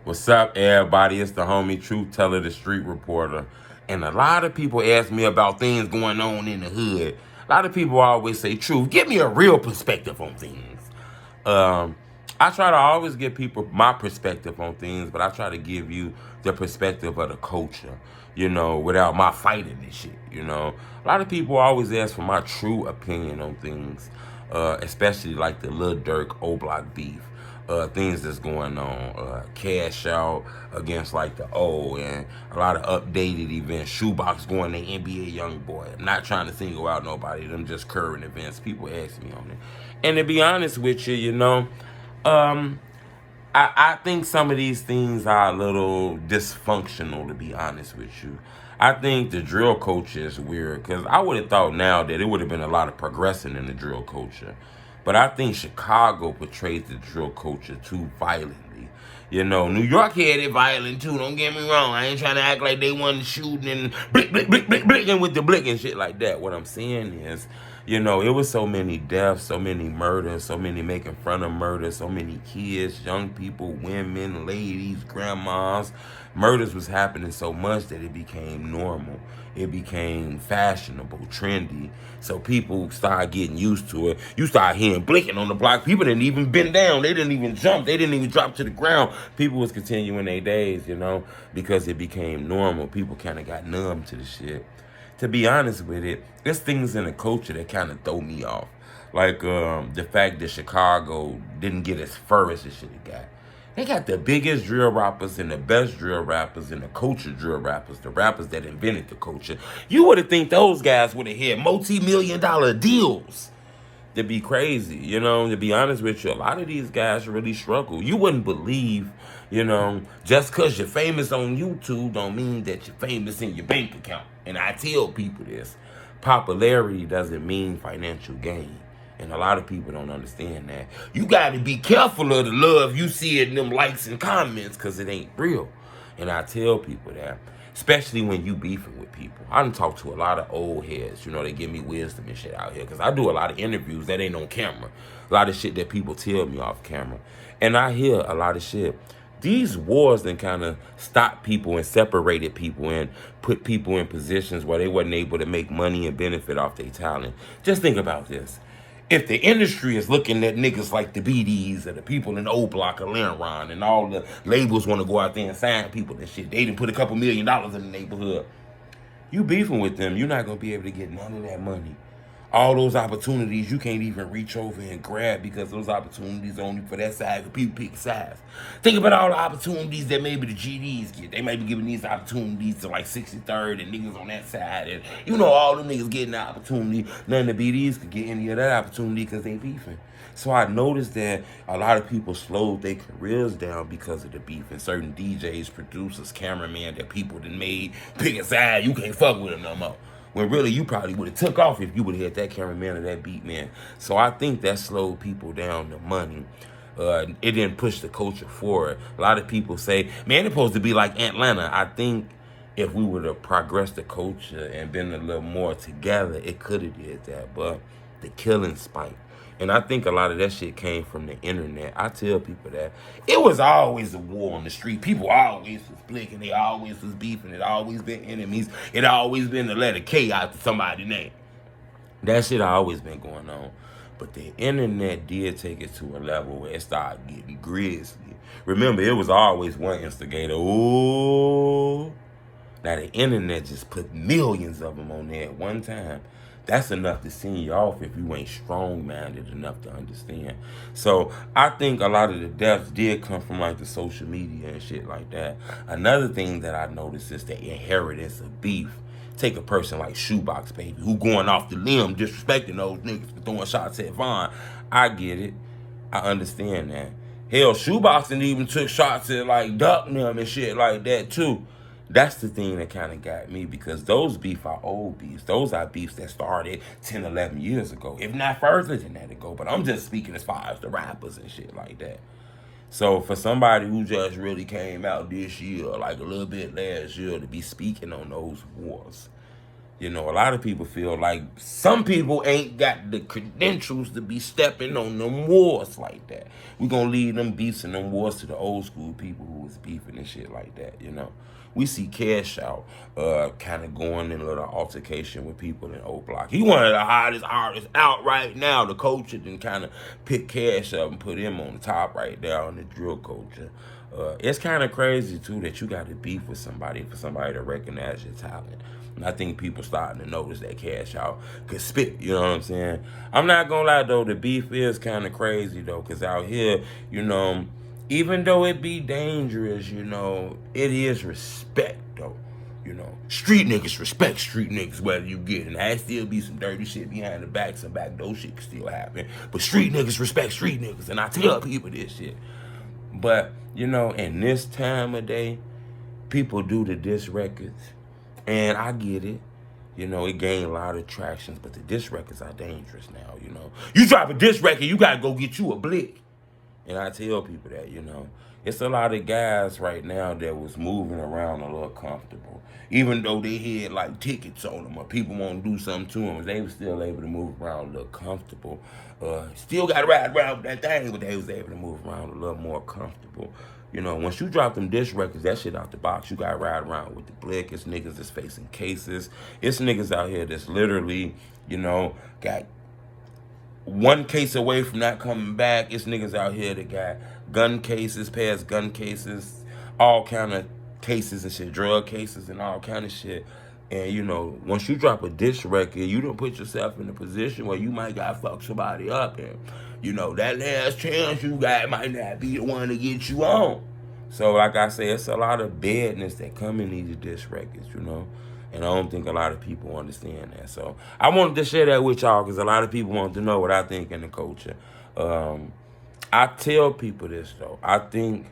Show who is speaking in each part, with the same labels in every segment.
Speaker 1: What's up, everybody? It's the homie Truth Teller, the street reporter. And a lot of people ask me about things going on in the hood. A lot of people always say, Truth, give me a real perspective on things. Um, I try to always give people my perspective on things, but I try to give you the perspective of the culture, without my fighting this shit, A lot of people always ask for my true opinion on things, especially like the Lil Durk Oblock beef. Things that's going on, cash out against like the O and a lot of updated events. ShoeBox going to NBA Young Boy. I'm not trying to single out nobody. Them just current events. People ask me on it, and to be honest with you, um, I think some of these things are a little dysfunctional. To be honest with you, I think the drill culture is weird because I would have thought now that it would have been a lot of progressing in the drill culture. But I think Chicago portrays the drill culture too violently. New York had it violent too, don't get me wrong. I ain't trying to act like they wasn't shooting and blick, blick, blick, blick, blicking with the blick and shit like that. What I'm saying is, it was so many deaths, so many murders, so many making fun of murder, so many kids, young people, women, ladies, grandmas. Murders was happening so much that it became normal. It became fashionable, trendy. So people started getting used to it. You start hearing blinking on the block. People didn't even bend down. They didn't even jump. They didn't even drop to the ground. People was continuing their days, because it became normal. People kind of got numb to the shit. To be honest with it, there's things in the culture that kind of throw me off. Like the fact that Chicago didn't get as far as it should have got. They got the biggest drill rappers and the best drill rappers and the culture drill rappers, the rappers that invented the culture. You would have think those guys would have had multi-million-dollar deals. To be crazy, to be honest with you, a lot of these guys really struggle. You wouldn't believe, just because you're famous on YouTube don't mean that you're famous in your bank account. And I tell people this, popularity doesn't mean financial gain. And a lot of people don't understand that. You got to be careful of the love you see in them likes and comments because it ain't real. And I tell people that, especially when you beefing with people. I done talked to a lot of old heads, they give me wisdom and shit out here because I do a lot of interviews that ain't on camera. A lot of shit that people tell me off camera. And I hear a lot of shit. These wars then kind of stopped people and separated people and put people in positions where they wasn't able to make money and benefit off their talent. Just think about this. If the industry is looking at niggas like the BDs and the people in Oblock or Lenron and all the labels want to go out there and sign people and shit, they done put a couple $1,000,000 in the neighborhood. You beefing with them, you're not going to be able to get none of that money. All those opportunities you can't even reach over and grab because those opportunities are only for that side, because people pick size. Think about all the opportunities that maybe the GDs get. They might be giving these opportunities to like 63rd and niggas on that side. And all them niggas getting the opportunity. None of the BDs could get any of that opportunity because they beefing. So I noticed that a lot of people slowed their careers down because of the beef. And certain DJs, producers, cameramen that people done made pick a side, you can't fuck with them no more. When really you probably would have took off if you would have had that cameraman or that beat man. So I think that slowed people down to money. It didn't push the culture forward. A lot of people say, man, it's supposed to be like Atlanta. I think if we would have progressed the culture and been a little more together, it could have did that. But the killing spike. And I think a lot of that shit came from the internet. I tell people that. It was always a war on the street. People always was blinking. They always was beefing. It always been enemies. It always been the letter K out to somebody's name. That shit always been going on. But the internet did take it to a level where it started getting grisly. Remember, it was always one instigator. Ooh. Now the internet just put millions of them on there at one time. That's enough to send you off if you ain't strong-minded enough to understand. So I think a lot of the deaths did come from like the social media and shit like that. Another thing that I noticed is the inheritance of beef. Take a person like ShoeBox, baby, who going off the limb, disrespecting those niggas for throwing shots at Vaughn. I get it. I understand that. Hell, ShoeBox and even took shots at like Duck and them and shit like that too. That's the thing that kind of got me because those beef are old beefs. Those are beefs that started 10, 11 years ago, if not further than that ago. But I'm just speaking as far as the rappers and shit like that. So for somebody who just really came out this year, like a little bit last year, to be speaking on those wars, You know, a lot of people feel like some people ain't got the credentials to be stepping on them wars like that. We gonna leave them beefs and them wars to the old school people who was beefing and shit like that, you know. We see Cash Out kind of going in a little altercation with people in Oblock. He one of the hottest artists out right now. The culture then kind of pick Cash up and put him on the top right there in the drill culture. It's kind of crazy too that you got to beef with somebody for somebody to recognize your talent. And I think people starting to notice that Cash Out could spit, you know what I'm saying? I'm not gonna lie though, the beef is kind of crazy though, cause out here, you know, even though it be dangerous, you know, it is respect though. You know, street niggas respect street niggas whether you get it. There still be some dirty shit behind the back, some backdoor shit can still happen. But street niggas respect street niggas, and I tell people this shit. But, you know, in this time of day, people do the diss records. And I get it. You know, it gained a lot of tractions, but the diss records are dangerous now, you know. You drop a diss record, you gotta go get you a blick. And I tell people that, you know. It's a lot of guys right now that was moving around a little comfortable. Even though they had like tickets on them or people want to do something to them, they were still able to move around a little comfortable. Still got to ride around with that thing, but they was able to move around a little more comfortable. You know, once you drop them diss records, that shit out the box, you got to ride around with the blick. It's niggas that's facing cases. It's niggas out here that's literally, you know, got one case away from not coming back. It's niggas out here that got gun cases, past gun cases, all kind of cases and shit, drug cases and all kind of shit. And, you know, once you drop a diss record, you don't put yourself in a position where you might got fuck somebody up. And, you know, that last chance you got might not be the one to get you on. So, like I said, it's a lot of badness that come in these diss records, you know. And I don't think a lot of people understand that. So I wanted to share that with y'all because a lot of people want to know what I think in the culture. I tell people this, though. I think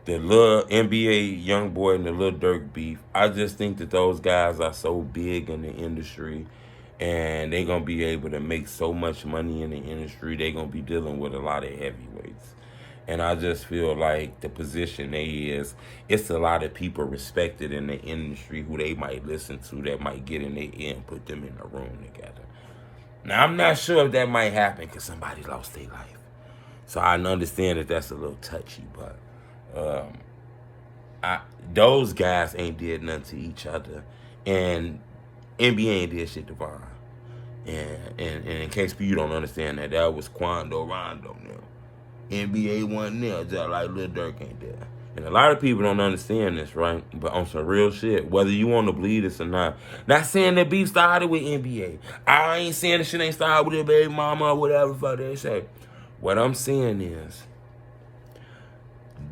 Speaker 1: the little NBA young boy and the little Dirk beef, I just think that those guys are so big in the industry and they're going to be able to make so much money in the industry. They're going to be dealing with a lot of heavyweights. And I just feel like the position they is, it's a lot of people respected in the industry who they might listen to that might get in their ear and put them in a room together. Now, I'm not sure if that might happen because somebody lost their life. So I understand that that's a little touchy, but those guys ain't did nothing to each other. And NBA ain't did shit to Vaughn. And in case you don't understand that, that was Quando Rondo now. NBA wasn't there, just like Lil Durk ain't there. And a lot of people don't understand this, right? But on some real shit, whether you want to believe this or not saying that beef started with NBA. I ain't saying the shit ain't started with their baby mama or whatever the fuck they say. What I'm saying is,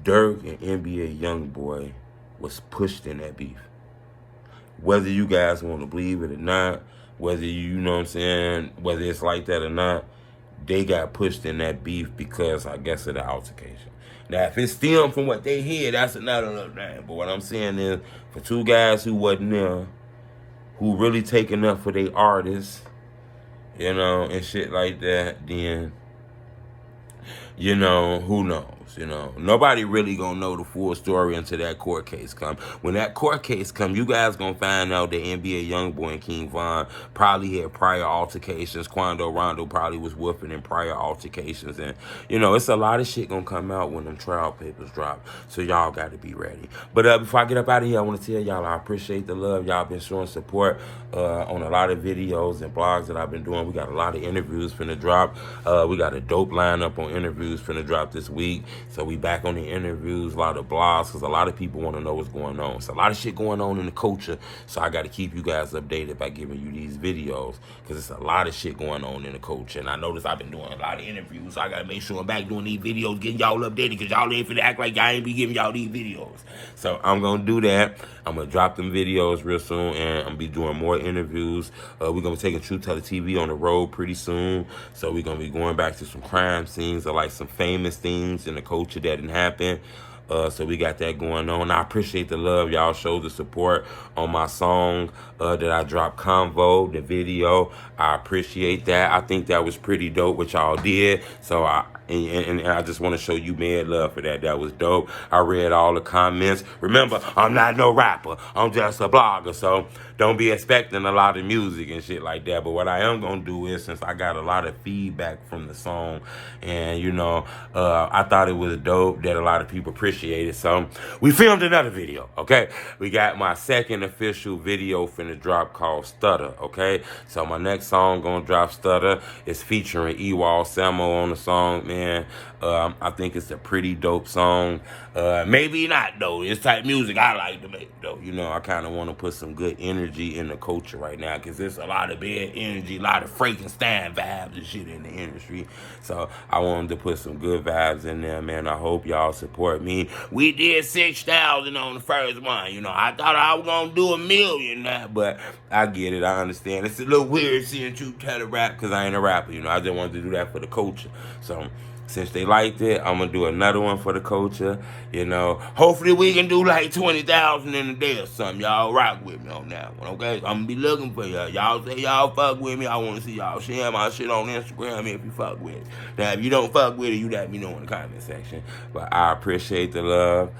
Speaker 1: Durk and NBA Youngboy was pushed in that beef. Whether you guys want to believe it or not, whether you know what I'm saying, whether it's like that or not, they got pushed in that beef because, I guess, of the altercation. Now, if it's stemmed from what they hear, that's another little thing. But what I'm saying is, for two guys who wasn't there, who really taking up for their artists, you know, and shit like that, then, you know, who knows? You know, nobody really gonna know the full story until that court case come. When that court case come, you guys gonna find out that NBA Youngboy and King Von probably had prior altercations. Quando Rondo probably was whooping in prior altercations, and you know, it's a lot of shit gonna come out when them trial papers drop. So y'all got to be ready. But before I get up out of here, I want to tell y'all I appreciate the love. Y'all been showing support on a lot of videos and blogs that I've been doing. We got a lot of interviews finna drop. We got a dope lineup on interviews finna drop this week. So we back on the interviews, a lot of blogs, because a lot of people want to know what's going on. So a lot of shit going on in the culture. So I got to keep you guys updated by giving you these videos, because it's a lot of shit going on in the culture. And I noticed I've been doing a lot of interviews. So I got to make sure I'm back doing these videos, getting y'all updated, because y'all ain't finna act like I ain't be giving y'all these videos. So I'm going to do that. I'm going to drop them videos real soon, and I'm going to be doing more interviews. We're going to be taking True Teller TV on the road pretty soon. So we're going to be going back to some crime scenes or like some famous things in the culture that didn't happen. So we got that going on. I appreciate the love y'all show, the support on my song that I dropped, Convo, the video. I appreciate that. I think that was pretty dope what y'all did. So and I just want to show you mad love for that. That was dope. I read all the comments. Remember, I'm not no rapper. I'm just a blogger. So don't be expecting a lot of music and shit like that. But what I am going to do is, since I got a lot of feedback from the song, and, I thought it was dope that a lot of people appreciate it. So we filmed another video, okay? We got my second official video finna drop called Stutter, okay? So my next song gonna drop, Stutter. It's featuring Ewald Samo on the song, man. I think it's a pretty dope song. Maybe not, though. It's type music I like to make, though. I kind of want to put some good energy in the culture right now, because there's a lot of bad energy, a lot of Frankenstein vibes and shit in the industry. So I wanted to put some good vibes in there, man. I hope y'all support me. We did 6,000 on the first one. I thought I was going to do 1 million now, but I get it. I understand. It's a little weird seeing True tell to rap, because I ain't a rapper. I just wanted to do that for the culture. So since they liked it, I'm going to do another one for the culture. Hopefully we can do like 20,000 in a day or something. Y'all rock with me on that one, okay? I'm going to be looking for y'all. Y'all say y'all fuck with me. I want to see y'all share my shit on Instagram if you fuck with it. Now, if you don't fuck with it, you let me know in the comment section. But I appreciate the love.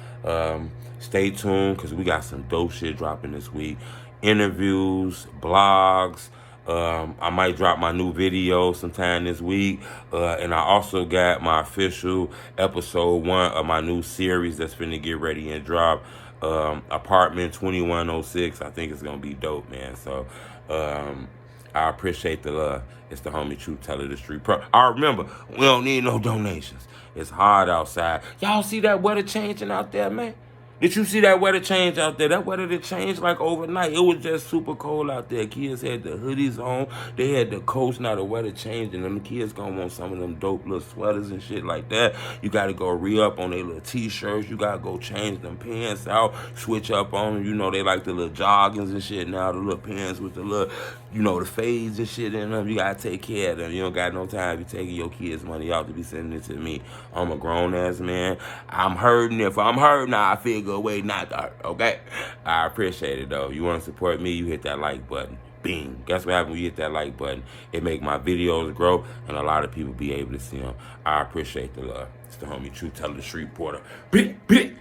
Speaker 1: Stay tuned, because we got some dope shit dropping this week. Interviews, blogs. I might drop my new video sometime this week. And I also got my official episode 1 of my new series that's finna get ready and drop. Apartment 2106. I think it's gonna be dope, man. So I appreciate the love. It's the homie True Teller, the Street Pro. I remember, we don't need no donations. It's hard outside. Y'all see that weather changing out there, man? Did you see that weather change out there? That weather did change like overnight. It was just super cold out there. Kids had the hoodies on. They had the coats. Now the weather changed, and them kids gonna want some of them dope little sweaters and shit like that. You gotta go re-up on their little t-shirts. You gotta go change them pants out, switch up on them. They like the little joggings and shit now, the little pants with the little, the fades and shit in them. You gotta take care of them. You don't got no time to be taking your kids' money out to be sending it to me. I'm a grown-ass man. I'm hurting. If I'm hurting, now I figure a way not to hurt, okay? I appreciate it, though. You want to support me, you hit that like button. Bing. Guess what happens when you hit that like button? It make my videos grow, and a lot of people be able to see them. I appreciate the love. It's the homie True Teller, the Street Porter. Big.